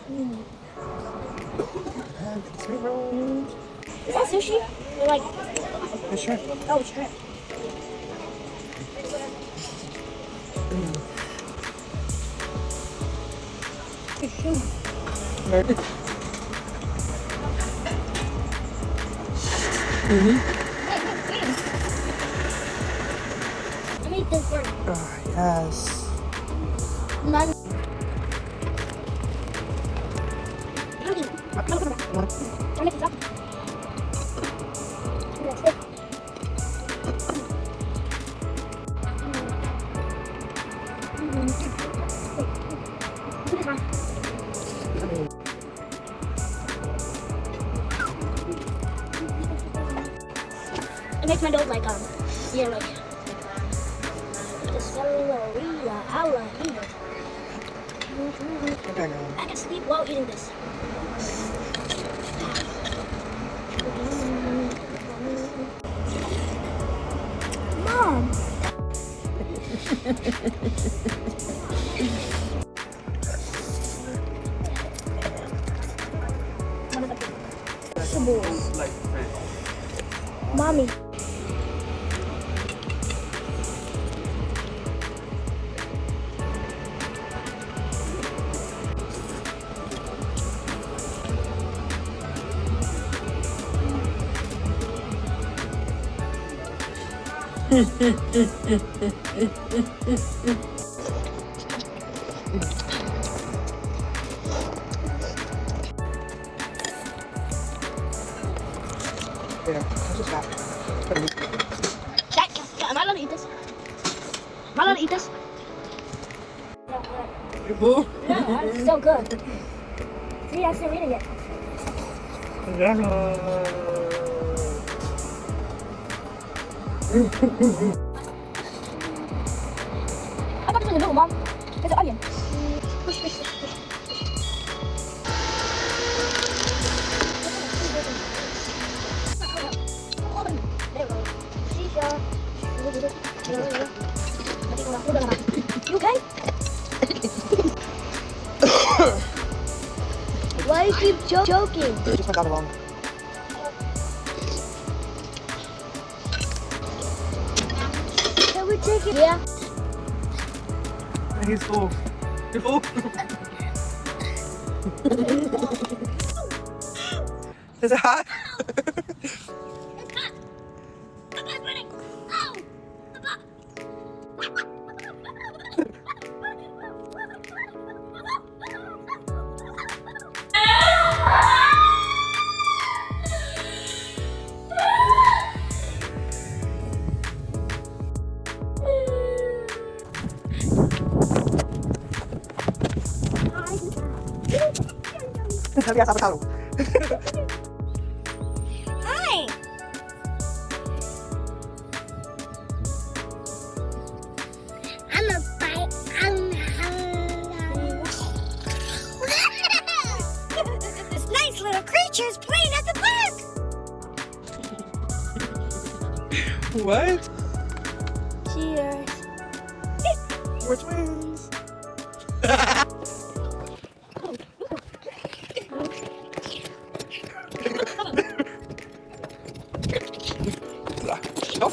Is that sushi? Or like It's shrimp. oh shrimp. It's shrimp. Let me eat this first. Oh, yes. None. It makes my nose like yeah, like the celeria, holla, I can sleep while eating this. Mom. Vegetables. Mommy. Yeah, that's just that. Am I allowed to eat this? Am I allowed to eat this? You fool? No, it's so good. See, I'm still eating it. I got this in the middle, Mom. There's an onion. You okay? Why do you keep joking? It just went down along. Can we take it? Yeah. He's full. You're full. Is it hot? Heavy ass avocado. Hi. I'm a bite. It's nice little creatures playing at the park. What? Cheers. We're twins. No.